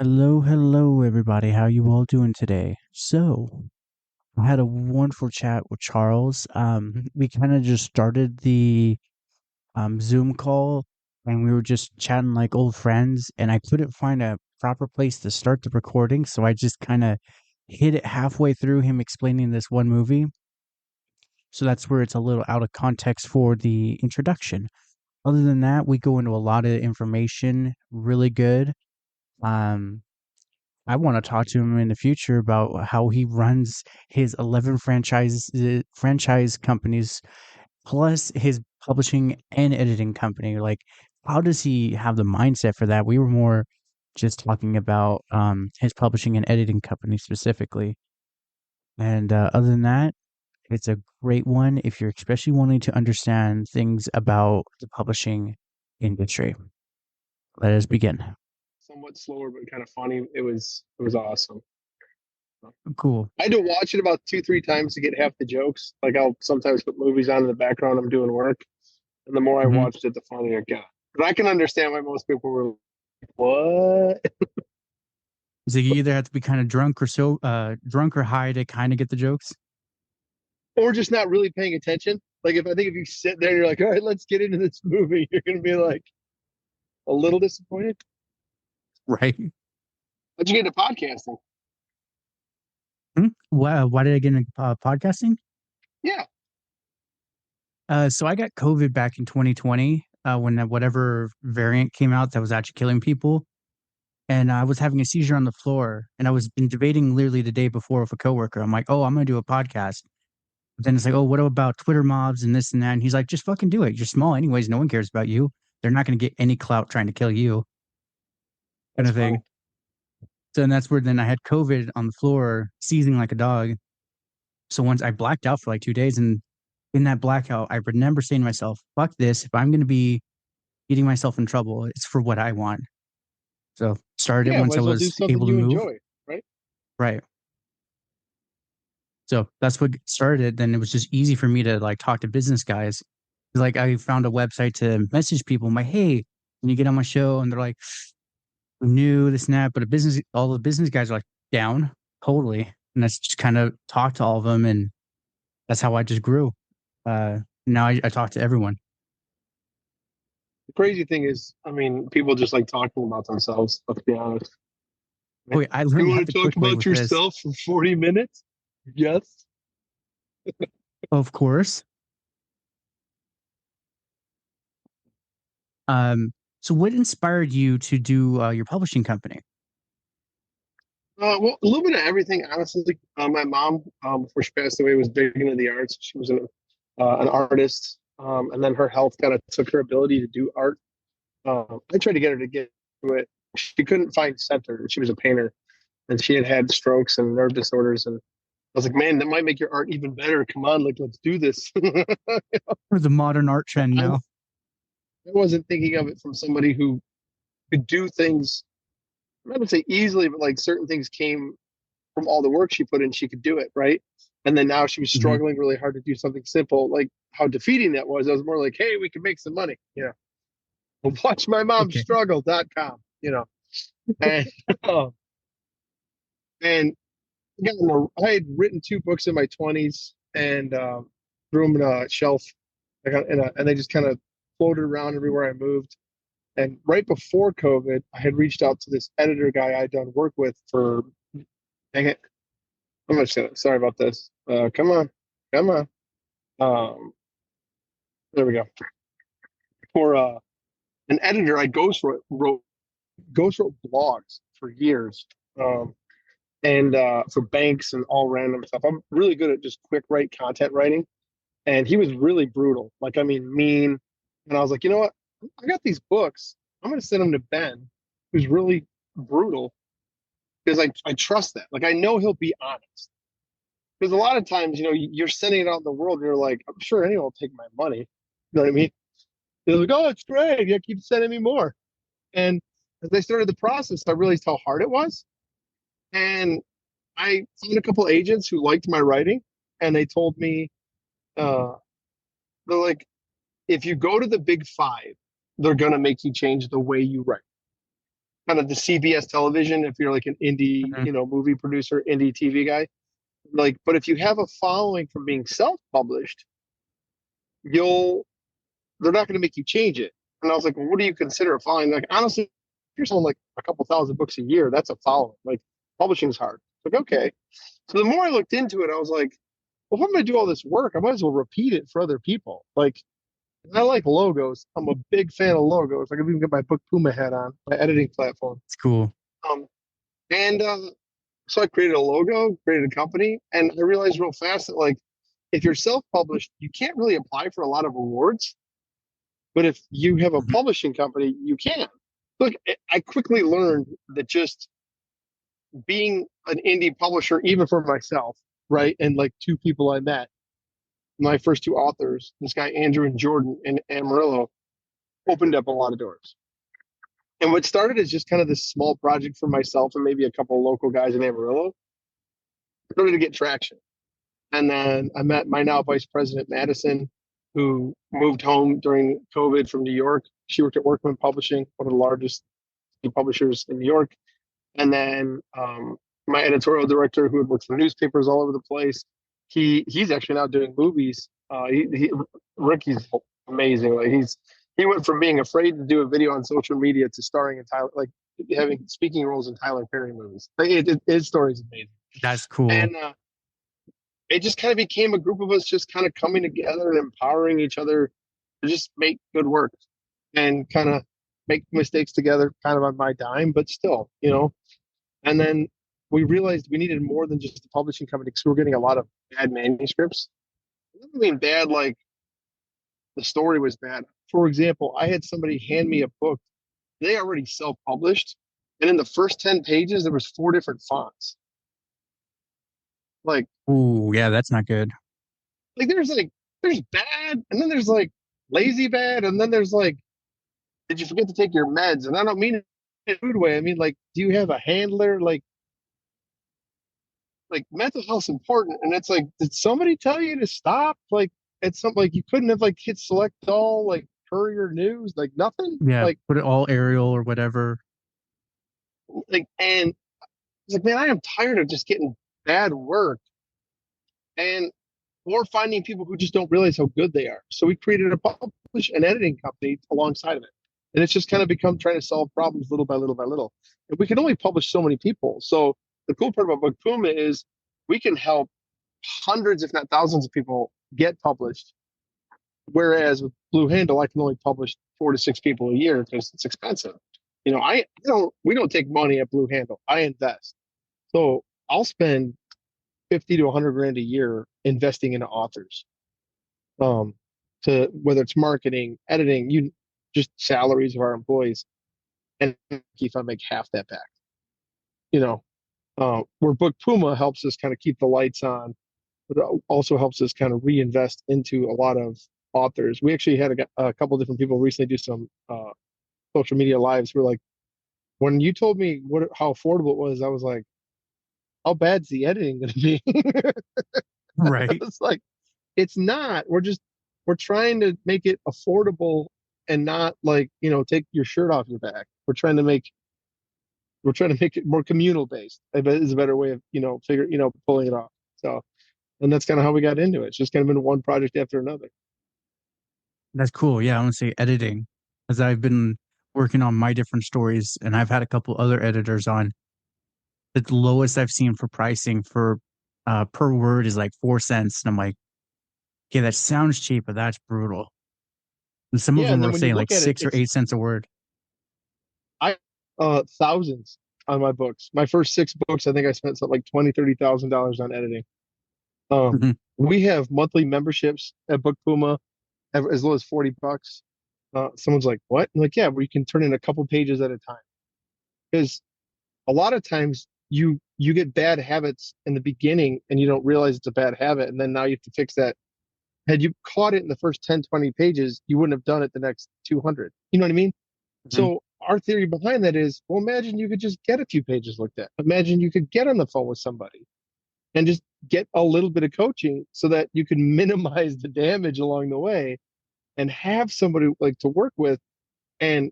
Hello, everybody. How you all doing today? I had a wonderful chat with Charles. We kind of just started the Zoom call, and we were just chatting like old friends. And I couldn't find a proper place to start the recording, so I just kind of hit it halfway through him explaining this one movie. So that's where it's a little out of context for the introduction. Other than that, we go into a lot of information, really good. Um, I want to talk to him in the future about how he runs his 11 franchise companies plus his publishing and editing company. Like, how does he have the mindset for that? We were more just talking about his publishing and editing company specifically. And other than that, it's a great one if you're especially wanting to understand things about the publishing industry. Let us begin. Somewhat slower but kind of funny. It was awesome. Cool. I had to watch it about 2, 3 times to get half the jokes. Like I'll sometimes put movies on in the background. I'm doing work, and the more I hmm watched it, the funnier it got. But I can understand why most people were like, "What?" So you either have to be kind of drunk or high to kind of get the jokes. Or just not really paying attention. Like if you sit there and you're like, "All right, let's get into this movie," you're gonna be like a little disappointed. Right. How'd you get into podcasting? Why did I get into podcasting? Yeah, So I got COVID back in 2020 when that whatever variant came out that was actually killing people. And I was having a seizure on the floor. And I was been debating literally the day before with a coworker. I'm like, oh, I'm going to do a podcast. But then it's like, oh, what about Twitter mobs and this and that? And he's like, just fucking do it. You're small anyways. No one cares about you. They're not going to get any clout trying to kill you, kind that's of funny. thing. So and that's where then I had COVID on the floor, seizing like a dog. So once I blacked out for like 2 days, and in that blackout, I remember saying to myself, fuck this. If I'm going to be getting myself in trouble, it's for what I want. So started it Yeah, might once I as well do was something able to you move. enjoy, right? Right. So that's what started it. Then it was just easy for me to like talk to business guys. Like I found a website to message people. I'm like, hey, when you get on my show, and they're like, new, this and that. But all the business guys are like, down, totally. And that's just kind of talk to all of them. And that's how I just grew. Now I talk to everyone. The crazy thing is, I mean, people just like talking about themselves. Let's be honest. Wait, I You learned that want the to talk quick way about with this. yourself for 40 minutes? Yes. Of course. Um, so what inspired you to do your publishing company? Well, a little bit of everything, honestly. My mom, before she passed away, was big into the arts. She was an artist, and then her health kind of took her ability to do art. I tried to get her to get to it. She couldn't find center. She was a painter, and she had had strokes and nerve disorders. And I was like, man, that might make your art even better. Come on, like, let's do this. Or the modern art trend I, now? I wasn't thinking of it from somebody who could do things, I'm not gonna say easily, but like certain things came from all the work she put in, she could do it, right? And then now she was hmm struggling really hard to do something simple. Like how defeating that was. I was more like, hey, we can make some money, Watch my mom Okay. struggle.com, And and again, I had written 2 books in my 20s and threw them in a shelf, and they just kind of floated around everywhere I moved. And right before COVID, I had reached out to this editor guy I'd done work with for, dang it, I'm just gonna, sorry about this. Come on, come on. Um, there we go. For an editor, I ghost wrote blogs for years, and for banks and all random stuff. I'm really good at just quick write content writing, and he was really brutal. Like I mean, mean. And I was like, you know what? I got these books. I'm gonna send them to Ben, who's really brutal because I trust that. Like I know he'll be honest. Because a lot of times, you're sending it out in the world, and you're like, I'm sure anyone will take my money. You know what I mean? They're like, oh, it's great. Yeah, keep sending me more. And as I started the process, I realized how hard it was. And I found a couple agents who liked my writing, and they told me, uh, they're like, if you go to the big five, they're gonna make you change the way you write. kind of the CBS television, if you're like an indie, Mhm. movie producer, indie TV guy. Like, but if you have a following from being self-published, you'll they're not going to make you change it. And I was like, well, what do you consider a following? Like, honestly, if you're selling like a couple thousand books a year, that's a following. Like, publishing's hard. Like, okay. So the more I looked into it, I was like, well, if I'm going to do all this work, I might as well repeat it for other people. Like, I like logos. I'm a big fan of logos. I can even get my book Puma hat on, my editing platform. It's cool. Um, and so I created a logo, created a company, and I realized real fast that like if you're self-published, you can't really apply for a lot of awards. But if you have a Mhm. publishing company, you can. Look, I quickly learned that just being an indie publisher, even for myself, right? And like two people I met, my first two authors, this guy Andrew and Jordan in Amarillo, opened up a lot of doors. And what started as just kind of this small project for myself and maybe a couple of local guys in Amarillo started to get traction. And then I met my now vice president, Madison, who moved home during COVID from New York. She worked at Workman Publishing, one of the largest publishers in New York. And then my editorial director, who had worked for newspapers all over the place, he's actually now doing movies. Ricky's amazing. Like he went from being afraid to do a video on social media to starring in Tyler, like having speaking roles in Tyler Perry movies. His story is amazing, That's cool. and it just kind of became a group of us just kind of coming together and empowering each other to just make good work and kind of make mistakes together, kind of on my dime, but still. And then we realized we needed more than just a publishing company because we were getting a lot of bad manuscripts. I don't mean bad like the story was bad. For example, I had somebody hand me a book they already self-published, and in the first 10 pages there was four different fonts. Like Ooh, yeah, that's not good. there's bad, and then there's like lazy bad, and then there's like did you forget to take your meds? And I don't mean it in a rude way. I mean like do you have a handler? Like mental health's important, and it's like did somebody tell you to stop? Like it's something like you couldn't have like hit select all like courier news like nothing Yeah, put it all aerial or whatever. and it's like man I am tired of just getting bad work and or finding people who just don't realize how good they are. So we created a publish and editing company alongside of it. And it's just kind of become trying to solve problems little by little by little. And we can only publish so many people. So the cool part about Book Puma is we can help hundreds, if not thousands, of people get published. Whereas with Blue Handle, I can only publish 4 to 6 people a year because it's expensive. I don't. We don't take money at Blue Handle. I invest. So I'll spend 50 to 100 grand a year investing into authors um, to whether it's marketing, editing, you just salaries of our employees, and if I make half that back, you know, where Book Puma helps us kind of keep the lights on, but it also helps us kind of reinvest into a lot of authors. We actually had a couple different people recently do some social media lives. We're like, when you told me how affordable it was, I was like, how bad's the editing going to be? Right. It's like it's not. We're trying to make it affordable and not like, take your shirt off your back. We're trying to make it more communal based. I bet is a better way of, pulling it off. So, and that's kind of how we got into it. It's just kind of been one project after another. That's cool. Yeah, I want to say editing, as I've been working on my different stories, and I've had a couple other editors on. The lowest I've seen for pricing for per word is like 4 cents, and I'm like, okay, that sounds cheap, but that's brutal. And some of Yeah. them And are then when you saying like look at it, 6 or 8 cents a word. I, thousands on my books. My first 6 books, I think I spent something like $20,000, $30,000 on editing. Um, Mhm. we have monthly memberships at Book Puma as low as $40. Someone's like, what? I'm like, yeah, where you can turn in a couple pages at a time. Because a lot of times you get bad habits in the beginning and you don't realize it's a bad habit. And then now you have to fix that. Had you caught it in the first 10, 20 pages, you wouldn't have done it the next 200. You know what I mean? Mhm. So our theory behind that is, well, imagine you could just get a few pages looked at. Imagine you could get on the phone with somebody and just get a little bit of coaching so that you can minimize the damage along the way and have somebody like to work with. And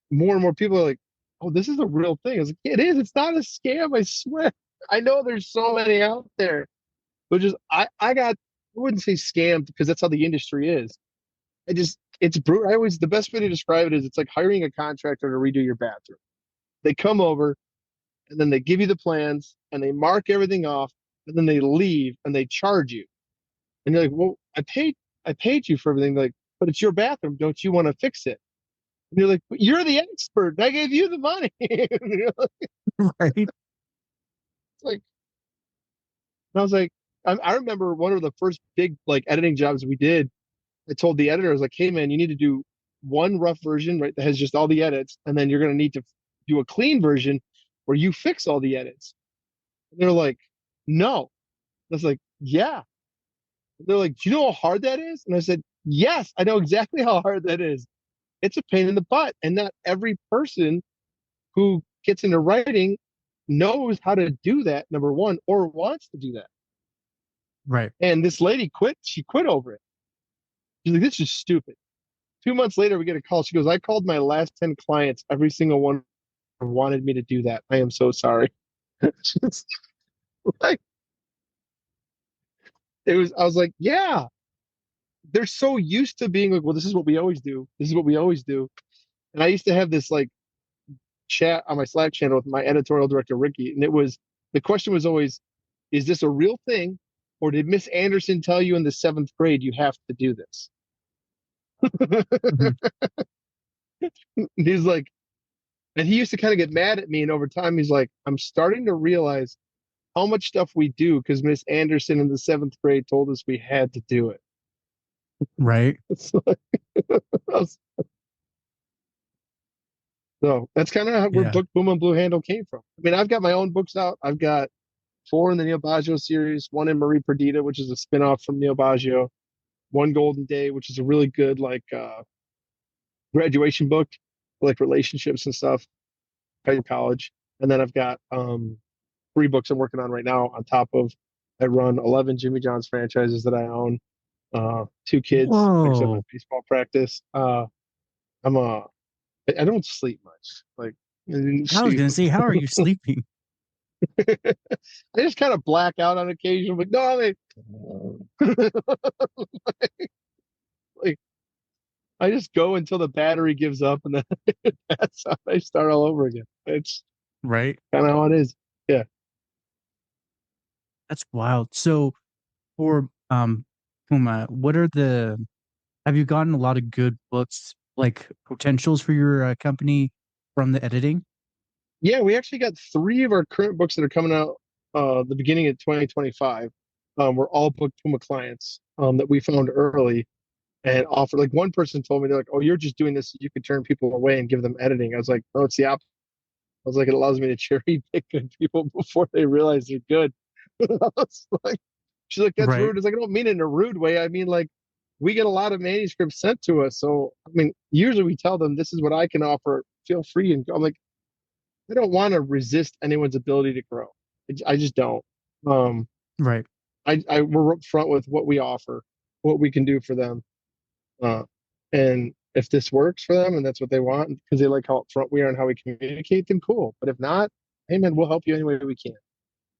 more people are like, oh, this is a real thing. I was like, it is. It's not a scam. I swear. I know there's so many out there, but just I wouldn't say scammed because that's how the industry is. It's brutal. I always, the best way to describe it is it's like hiring a contractor to redo your bathroom. They come over and then they give you the plans and they mark everything off and then they leave and they charge you. And you're like, well, I paid you for everything. Like, but it's your bathroom. Don't you want to fix it? And you're like, but you're the expert. I gave you the money. Right. Like, and I was like, I remember one of the first big like editing jobs we did. I told the editor, I was like, hey man, you need to do one rough version, right, that has just all the edits, and then you're gonna need to do a clean version where you fix all the edits. And they're like, no. I was like, yeah. They're like, do you know how hard that is? And I said, yes, I know exactly how hard that is. It's a pain in the butt. And not every person who gets into writing knows how to do that, number one, or wants to do that. Right. And this lady quit. She quit over it. She's like, this is stupid. 2 months later, we get a call. She goes, I called my last 10 clients. Every single one wanted me to do that. I am so sorry. Like, I was like, yeah, they're so used to being like, well, this is what we always do. This is what we always do. And I used to have this like chat on my Slack channel with my editorial director, Ricky. And the question was always, is this a real thing? Or did Miss Anderson tell you in the seventh grade you have to do this? Mhm. He's like, and he used to kind of get mad at me. And over time, he's like, I'm starting to realize how much stuff we do because Miss Anderson in the seventh grade told us we had to do it. Right. So, so that's kind of where Yeah. Book Boom and Blue Handle came from. I mean, I've got my own books out. I've got four in the Neil Baggio series, one in Marie Perdita, which is a spinoff from Neil Baggio, one Golden Day, which is a really good like graduation book, like relationships and stuff in college. And then I've got three books I'm working on right now on top of I run 11 Jimmy John's franchises that I own, two kids, like I said, my Whoa. baseball practice. I'm I don't sleep much. Like I was gonna say, how are you sleeping? I just kind of black out on occasion, but no, I mean, like I just go until the battery gives up, and then that's how I start all over again. It's Right. kind of how it is. Yeah, That's wild. So for Puma, what are the have you gotten a lot of good books like potentials for your company from the editing? yeah. We actually got three of our current books that are coming out the beginning of 2025. We're all book Puma clients that we found early and offered. Like one person told me, they're like, "Oh, you're just doing this so you could turn people away and give them editing." I was like, "Oh, it's the opposite." I was like, "It allows me to cherry pick good people before they realize they're good." I was like, she's like, "That's Right. rude." It's like, I don't mean it in a rude way. I mean, like, we get a lot of manuscripts sent to us. So, I mean, usually we tell them, this is what I can offer. Feel free. And I'm like, I don't want to resist anyone's ability to grow. I just don't. Um, Right. we're upfront with what we offer, what we can do for them. Uh, and if this works for them and that's what they want, because they like how upfront we are and how we communicate, then cool. But if not, hey man, we'll help you any way we can.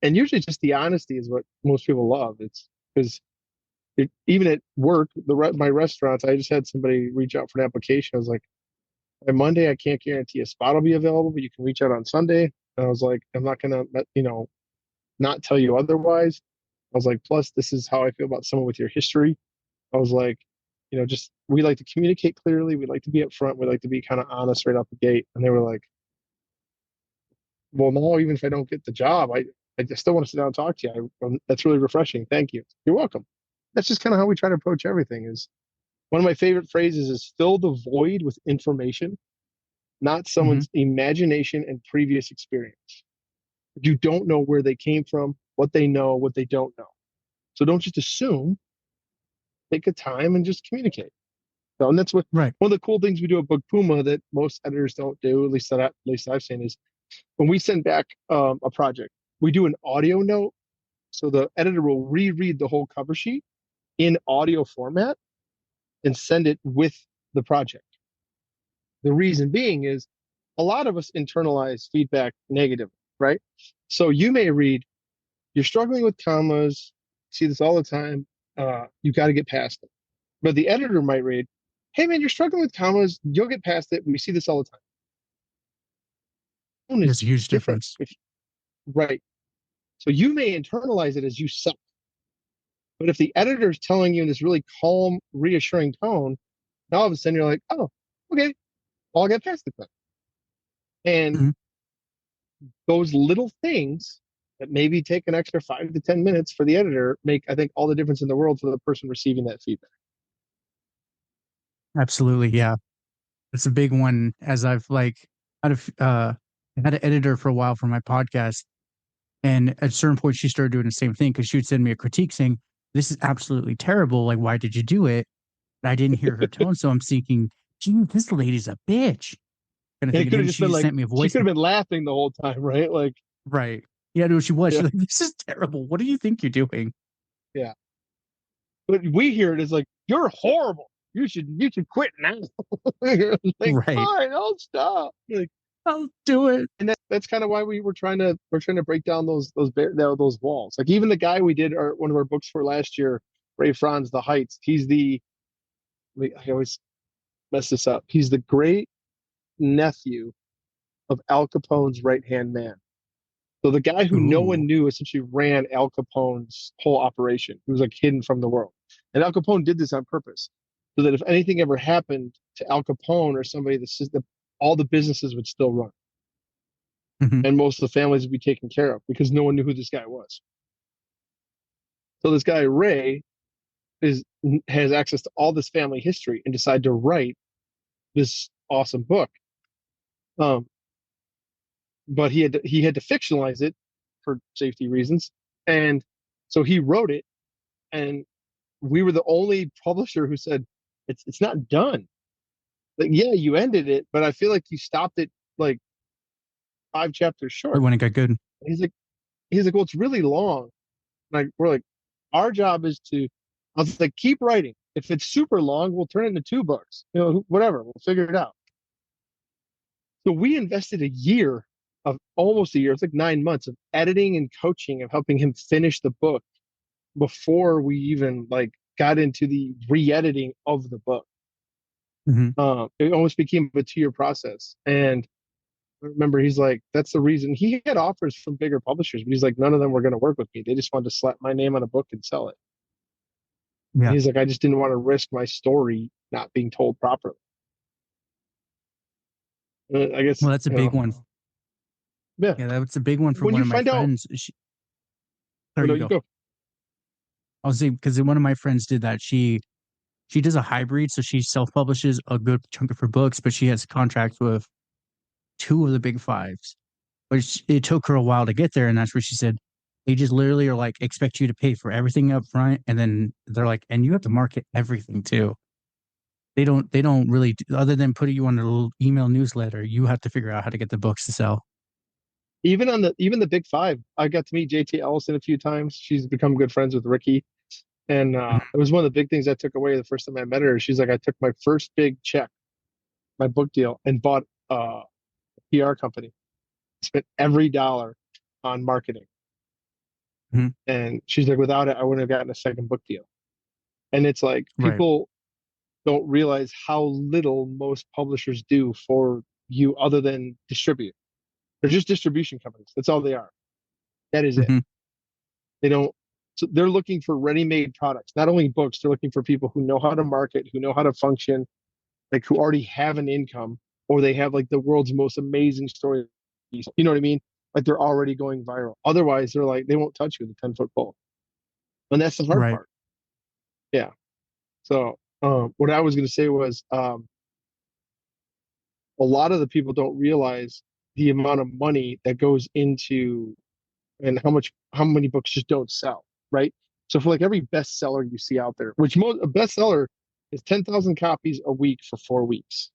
And usually just the honesty is what most people love. It's because even at work, my restaurants, I just had somebody reach out for an application. I was like, by Monday, I can't guarantee a spot will be available, but you can reach out on Sunday. And I was like, I'm not gonna, not tell you otherwise. I was like, plus, this is how I feel about someone with your history. I was like, just we like to communicate clearly. We like to be upfront. We like to be kind of honest right out the gate. And they were like, well, no, even if I don't get the job, I just still want to sit down and talk to you. That's really refreshing. Thank you. You're welcome. That's just kind of how we try to approach everything. Is one of my favorite phrases is fill the void with information, not Hmm. someone's imagination and previous experience. You don't know where they came from, what they know, what they don't know. So don't just assume. Take a time and just communicate. So, and that's what Right. one of the cool things we do at Book Puma that most editors don't do, at least I've seen, is when we send back a project, we do an audio note. So the editor will reread the whole cover sheet in audio format and send it with the project. The reason being is a lot of us internalize feedback negatively, right? So you may read, you're struggling with commas, see this all the time, you got to get past it. But the editor might read, hey man, you're struggling with commas, you'll get past it. We see this all the time. Tone There's is a huge different. difference. Right. So you may internalize it as you suck. But if the editor is telling you in this really calm, reassuring tone, now all of a sudden you're like, oh, okay, I'll get past it then. And Mhm. those little things that maybe take an extra 5 to 10 minutes for the editor make, I think, all the difference in the world for the person receiving that feedback. Absolutely, yeah. It's a big one. As I've like had I had an editor for a while for my podcast, and at a certain point, she started doing the same thing because she would send me a critique saying, "This is absolutely terrible. Like, why did you do it?" And I didn't hear her tone, so I'm thinking, "Gee, this lady's a bitch." Kind of And thing. it And could have then just she been just like, sent me a she voice. could have been laughing the whole time, right? Like, Right? Yeah, no, she was. yeah, She's like, "This is terrible. What do you think you're doing?" yeah. But we hear it as like, you're horrible. You should quit now. Like, Right? fine, I'll stop. Like, I'll do it. and that's kind of why we're trying to break down those walls. Like even the guy we did one of our books for last year, Ray Franz, The Heights. I always mess this up. He's the great nephew of Al Capone's right hand man. So the guy who no Ooh. one knew essentially ran Al Capone's whole operation. He was like hidden from the world. And Al Capone did this on purpose. So that if anything ever happened to Al Capone or somebody, all the businesses would still run. Hmm. And most of the families would be taken care of because no one knew who this guy was. So this guy, Ray, is has access to all this family history and decided to write this awesome book. Um, but he had to fictionalize it for safety reasons. And so he wrote it, and we were the only publisher who said it's not done. Like, yeah, you ended it, but I feel like you stopped it like 5 chapters But short. when it got good, And he's like, well, it's really long. We're like, our job is to. I was like, keep writing. If it's super long, we'll turn it into 2 books. Whatever, we'll figure it out. So we invested almost a year. It's like 9 months of editing and coaching of helping him finish the book before we even like got into the re-editing of the book. hmm It almost became a 2 year process. And I remember he's like, that's the reason he had offers from bigger publishers, but he's like, none of them were going to work with me. They just wanted to slap my name on a book and sell it. And yeah. he's like, I just didn't want to risk my story not being told properly. I guess, Well, that's a big one. yeah. Yeah, that's a big one for When one you of my find out, friends. oh There no, you you go. go. I was saying because one of my friends did that. She does a hybrid, so she self publishes a good chunk of her books, but she has contracts with two of the big fives. But it took her a while to get there, and that's where she said they just literally are like expect you to pay for everything up front, and then they're like, and you have to market everything too. They don't really other than putting you on a little email newsletter. You have to figure out how to get the books to sell. Even the big five, I got to meet JT Ellison a few times. She's become good friends with Ricky. And Mhm. it was one of the big things I took away the first time I met her. She's like, I took my first big check, my book deal, and bought a PR company. Spent every dollar on marketing. Mhm. And she's like, without it, I wouldn't have gotten a second book deal. And it's like Right. people don't realize how little most publishers do for you other than distribute. They're just distribution companies. That's all they are. That is it. Hmm. They don't. So they're looking for ready-made products, not only books. They're looking for people who know how to market, who know how to function, like who already have an income, or they have like the world's most amazing story. You know what I mean? Like they're already going viral. Otherwise, they're like they won't touch you with a 10 foot pole, and that's the hard Right. part. Yeah. So what I was going to say was a lot of the people don't realize the amount of money that goes into and how many books just don't sell, right? So for like every bestseller you see out there, which a bestseller is 10,000 copies a week for 4 weeks.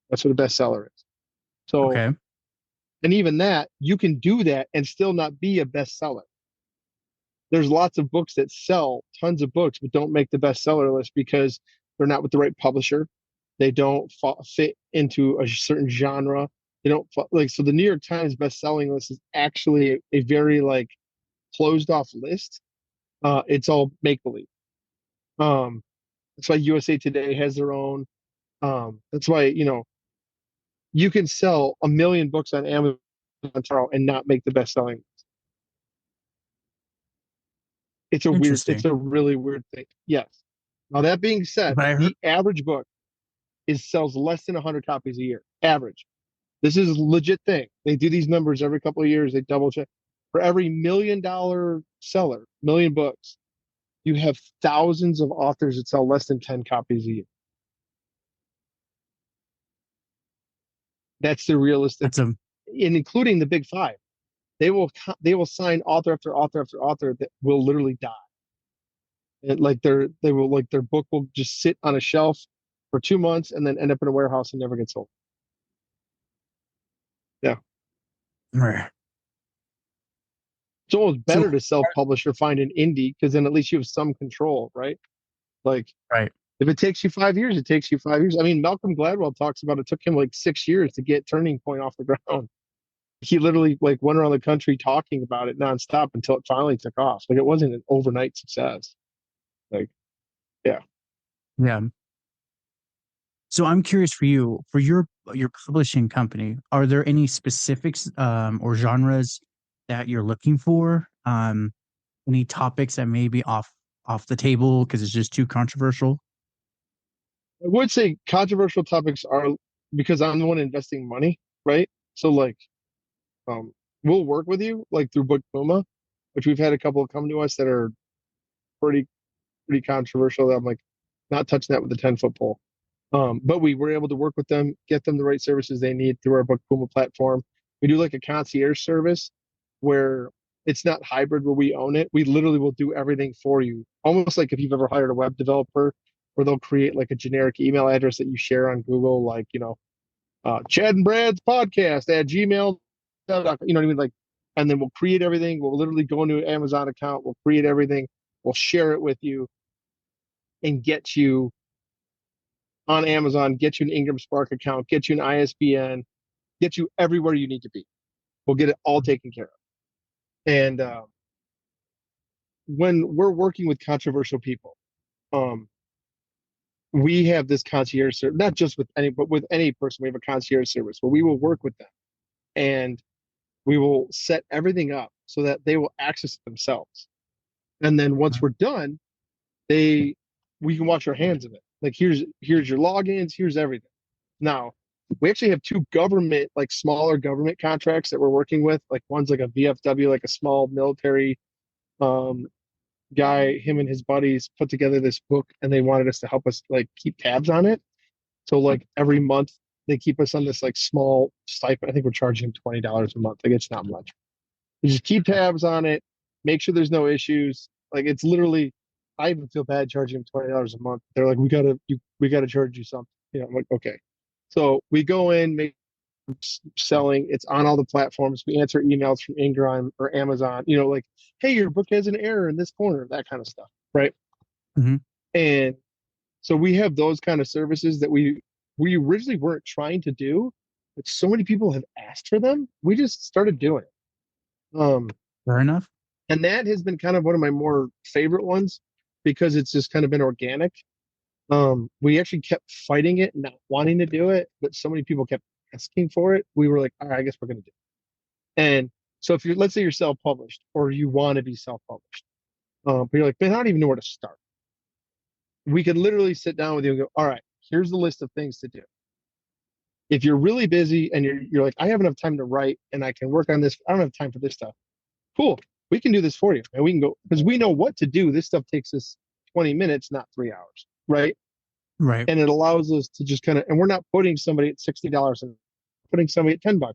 That's what a bestseller is. So, Okay. and even that, you can do that and still not be a bestseller. There's lots of books that sell tons of books, but don't make the bestseller list because they're not with the right publisher. They don't fit into a certain genre. They don't like, so the New York Times best-selling list is actually a very like closed off list. It's all make believe. Um, that's why USA Today has their own. That's why, you can sell 1 million books on Amazon tomorrow and not make the best selling. It's Interesting. a really weird thing. Yes. Now that being said, But I heard the average book is sells less than 100 copies a year. Average. This is a legit thing. They do these numbers every couple of years. They double check. For every $1 million seller, million books, you have thousands of authors that sell less than 10 copies a year. That's the realistic, that's a and including the big five. They will sign author after author after author that will literally die. And like they will like their book will just sit on a shelf for 2 months and then end up in a warehouse and never get sold. Yeah. right. It's almost So better to self-publish or find an indie because then at least you have some control, right? Like right. if it takes you 5 years, it takes you 5 years. I mean, Malcolm Gladwell talks about it took him like 6 years to get Turning Point off the ground. He literally like went around the country talking about it nonstop until it finally took off. Like it wasn't an overnight success. Like, yeah. Yeah. So I'm curious for you, for your publishing company, are there any specifics or genres that you're looking for? Any topics that may be off the table because it's just too controversial? I would say controversial topics are because I'm the one investing money, right? So like um we'll work with you like through Book Puma, which we've had a couple come to us that are pretty pretty controversial. I'm like not touching that with a 10-foot pole. But we were able to work with them, get them the right services they need through our Book Puma platform. We do like a concierge service where it's not hybrid where we own it. We literally will do everything for you. Almost like if you've ever hired a web developer where they'll create like a generic email address that you share on Google, like, Chad and Brad's podcast at Gmail. You know what I mean? Like, and then we'll create everything. We'll literally go into an Amazon account. We'll create everything. We'll share it with you and get you on Amazon, get you an Ingram Spark account, get you an ISBN, get you everywhere you need to be. We'll get it all taken care of. And when we're working with controversial people, um, we have this concierge service, not just with any, but with any person, we have a concierge service where we will work with them and we will set everything up so that they will access it themselves. And then once we're done, they we can wash our hands of it. Like here's your logins, here's everything. Now, we actually have two government, like smaller government contracts that we're working with. Like one's like a VFW, like a small military um, guy. Him and his buddies put together this book, and they wanted us to help us like keep tabs on it. So like every month, they keep us on this like small stipend. I think we're charging them $20 a month. Like it's not much. We just keep tabs on it, make sure there's no issues. Like it's literally, I even feel bad charging them $20 a month. They're like, we gotta charge you something. I'm like, okay. So we go in, make selling. It's on all the platforms. We answer emails from Ingram or Amazon. Like, hey, your book has an error in this corner, that kind of stuff, right? Hmm. And so we have those kind of services that we originally weren't trying to do, but so many people have asked for them. We just started doing it. Fair enough. And that has been kind of one of my more favorite ones because it's just kind of been organic. We actually kept fighting it, not wanting to do it, but so many people kept asking for it. We were like, all right, I guess we're going to do it. And so if let's say you're self-published or you want to be self-published, but you're like, man, I don't even know where to start. We could literally sit down with you and go, all right, here's the list of things to do. If you're really busy and you're like, I have enough time to write and I can work on this. I don't have time for this stuff. Cool. We can do this for you. And we can go because we know what to do. This stuff takes us 20 minutes, not 3 hours. Right. Right. And it allows us to just kind of, and we're not putting somebody at $60 and putting somebody at $10 an hour.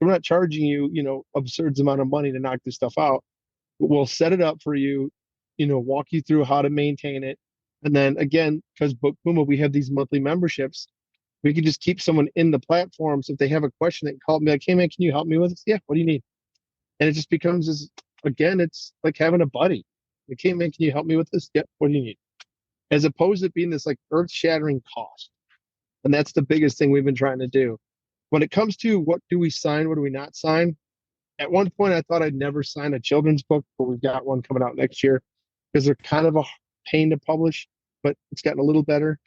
We're not charging you, absurd amount of money to knock this stuff out. But we'll set it up for you, walk you through how to maintain it. And then again, because Book Puma, we have these monthly memberships. We can just keep someone in the platform. So if they have a question, they can call me like, hey man, can you help me with this? Yeah, what do you need? And it just becomes this again, it's like having a buddy. Like, hey man, can you help me with this? Yep, what do you need? As opposed to being this like earth-shattering cost. And that's the biggest thing we've been trying to do. when it comes to what do we sign, what do we not sign, at one point I thought I'd never sign a children's book, but we've got one coming out next year because they're kind of a pain to publish, but it's gotten a little better.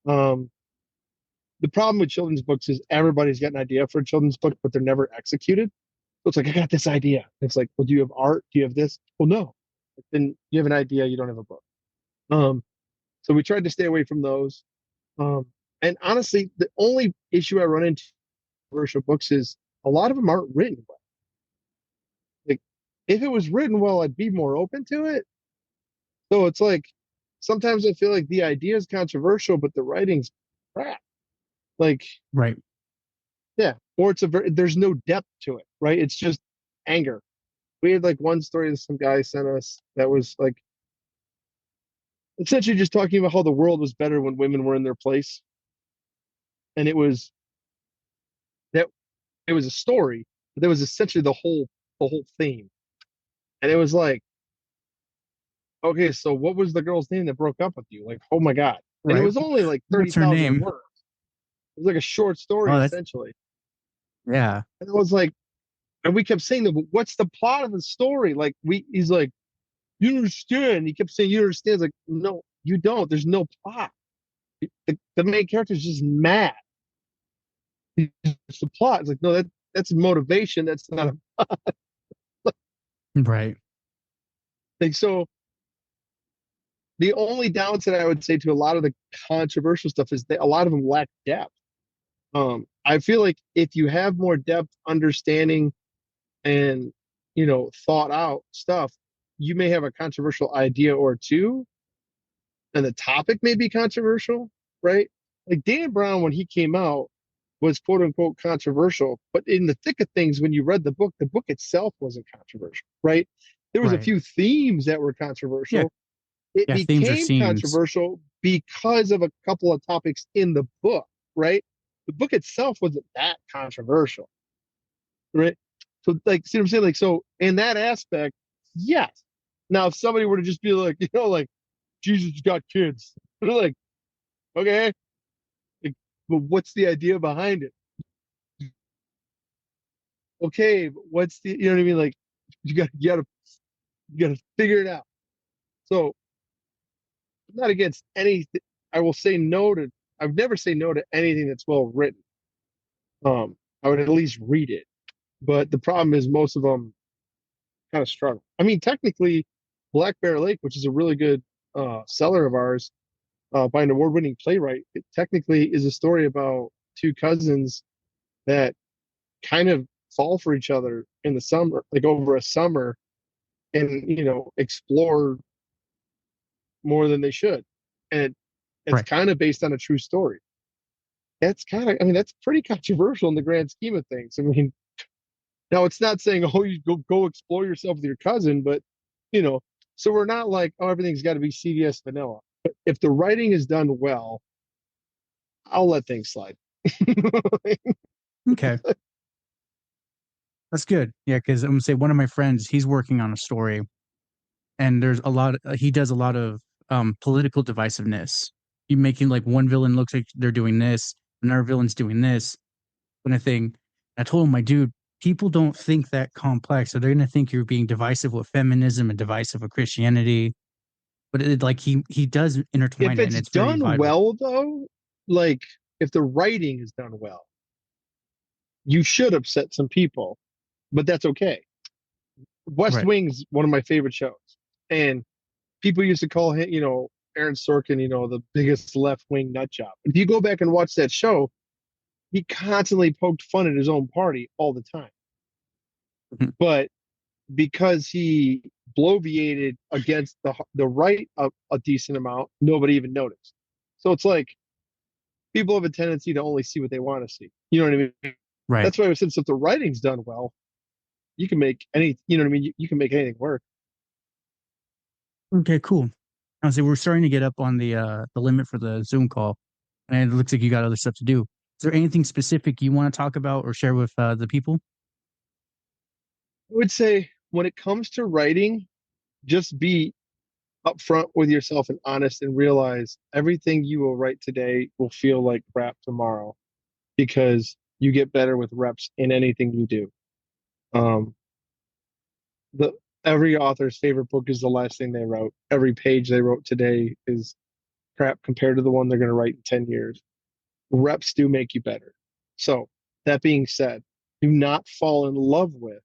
Um, the problem with children's books is everybody's got an idea for a children's book, but they're never executed. So it's like, I got this idea. It's like, well, do you have art? Do you have this? Well, no. Then you have an idea, you don't have a book. Um, so we tried to stay away from those. Um, and honestly, the only issue I run into with commercial books is a lot of them aren't written well. Like, if it was written well, I'd be more open to it. So it's like sometimes I feel like the idea is controversial, but the writing's crap. Like, Right. yeah, or it's there's no depth to it, right? It's just anger. We had like one story that some guy sent us that was like essentially just talking about how the world was better when women were in their place, and that it was a story, but that was essentially the whole theme, and it was like, okay, so what was the girl's name that broke up with you? Like, oh my god, and it Right. was only like thirty What's her thousand name? words. It was like a short story Oh, that's essentially, yeah. and it was like, and we kept saying that, what's the plot of the story? Like, he's like, you understand? He kept saying, you understand? It's like, no, you don't. There's no plot. The main character is just mad. It's the plot. It's like, no, that's motivation. That's not a Right. thing. So the only downside I would say to a lot of the controversial stuff is that a lot of them lack depth. I feel like if you have more depth, understanding, and thought out stuff, you may have a controversial idea or two, and the topic may be controversial, right? Like Dan Brown, when he came out, was quote unquote controversial, but in the thick of things, when you read the book itself wasn't controversial, right? There was a Right. few themes that were Yeah. controversial. It Yeah. Themes or became scenes. controversial because of a couple of topics in the book, right? The book itself wasn't that controversial, right? So, like, see what I'm saying? Like, so in that aspect, yes. Now, if somebody were to just be like, like Jesus got kids, they're like, okay, like, but what's the idea behind it? Okay, but what's the, you know what I mean? Like, you got to figure it out. So, I'm not against anything. I will say no to. I would never say no to anything that's well written. I would at least read it. But the problem is most of them kind of struggle. I mean, technically, Black Bear Lake, which is a really good seller of ours, by an award-winning playwright, it technically is a story about two cousins that kind of fall for each other in the summer, like over a summer, and explore more than they should, and it's Right. kind of based on a true story. That's kind of, I mean, that's pretty controversial in the grand scheme of things. I mean, now it's not saying, oh, you go explore yourself with your cousin, but you know, so we're not like, oh, everything's got to be CVS vanilla. But if the writing is done well, I'll let things slide. Okay. That's good. Yeah, because I'm gonna say one of my friends, he's working on a story, and there's a lot. He does a lot of political divisiveness. You making like one villain looks like they're doing this, another villain's doing this, kind of thing. I told him, my dude, people don't think that complex, so they're gonna think you're being divisive with feminism and divisive with Christianity. But like he does intertwine If it, and it's it's very done vital. well, though, like if the writing is done well, you should upset some people, but that's okay. West Right. Wing's one of my favorite shows, and people used to call him, Aaron Sorkin, the biggest left wing nut job. If you go back and watch that show, he constantly poked fun at his own party all the time. Mhm. But because he bloviated against the right a decent amount, nobody even noticed. So it's like people have a tendency to only see what they want to see. You know what I mean? Right. That's why I said, so if the writing's done well, you can make any, you know what I mean? You can make anything work. Okay. Cool. I say we're starting to get up on the limit for the Zoom call, and it looks like you got other stuff to do. Is there anything specific you want to talk about or share with the people? I would say when it comes to writing, just be upfront with yourself and honest and realize everything you will write today will feel like crap tomorrow because You get better with reps in anything you do. Um, the every author's favorite book is the last thing they wrote. Every page they wrote today is crap compared to the one they're going to write in 10 years. Reps do make you better. So, that being said, do not fall in love with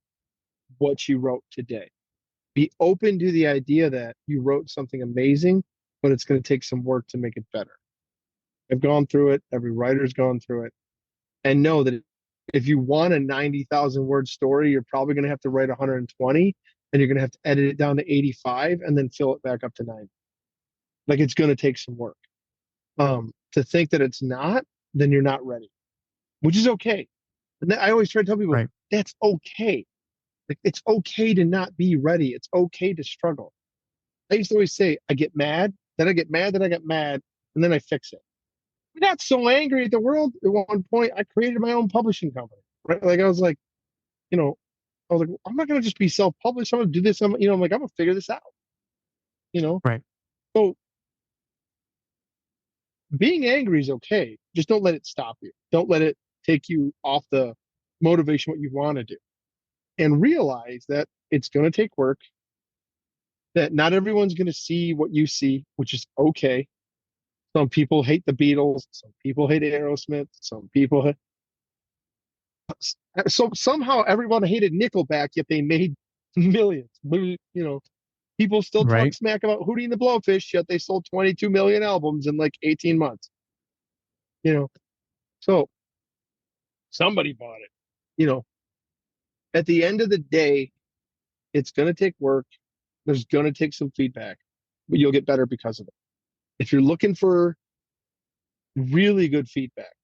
what you wrote today. Be open to the idea that you wrote something amazing, but it's going to take some work to make it better. I've gone through it. Every writer's gone through it. And know that if you want a 90,000 word story, you're probably going to have to write 120 and you're going to have to edit it down to 85 and then fill it back up to 90. Like it's going to take some work. To think that it's not, then you're not ready, which is okay. And I always try to tell people Right. that's okay. Like it's okay to not be ready. It's okay to struggle. I used to always say, I get mad, then I get mad, then I get mad, and then I fix it. I got so angry at the world at one point, I created my own publishing company. Right? Like I was like, you know, I was like, I'm not gonna just be self-published. I'm gonna do this. I'm like, I'm gonna figure this out. You know, Right. so being angry is okay. Just don't let it stop you. Don't let it take you off the motivation what you want to do. And realize that it's gonna take work. That not everyone's gonna see what you see, which is okay. Some people hate the Beatles. Some people hate Aerosmith. Some people so somehow everyone hated Nickelback, yet they made millions. People still talk Right. smack about Hootie and the Blowfish, yet they sold 22 million albums in like 18 months. You know, so somebody bought it. You know, at the end of the day, it's going to take work. There's going to take some feedback, but you'll get better because of it. If you're looking for really good feedback,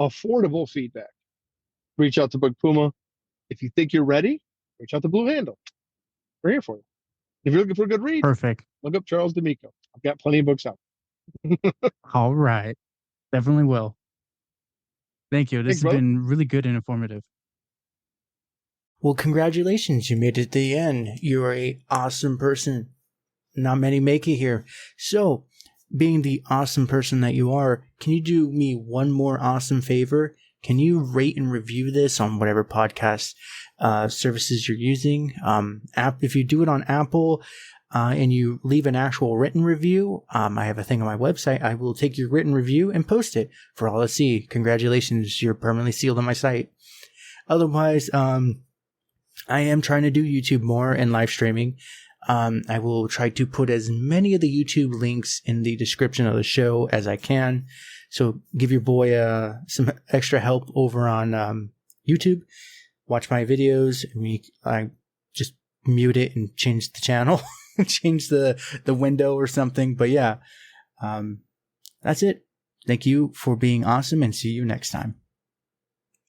affordable feedback, reach out to Book Puma. If you think you're ready, reach out to Blue Handle. We're here for you. If you're looking for a good read, Perfect. look up Charles D'Amico. I've got plenty of books out. All right. Definitely will. Thank you. This Thanks, has brother. been really good and informative. Well, congratulations. You made it to the end. You are a awesome person. Not many make it here. So, being the awesome person that you are, can you do me one more awesome favor? Can you rate and review this on whatever podcast services you're using? If you do it on Apple and you leave an actual written review, I have a thing on my website. I will take your written review and post it for all to see. Congratulations, you're permanently sealed on my site. Otherwise, I am trying to do YouTube more and live streaming. I will try to put as many of the YouTube links in the description of the show as I can. So give your boy some extra help over on YouTube. Watch my videos. I just mute it and change the channel, change the window or something. But yeah, that's it. Thank you for being awesome and see you next time.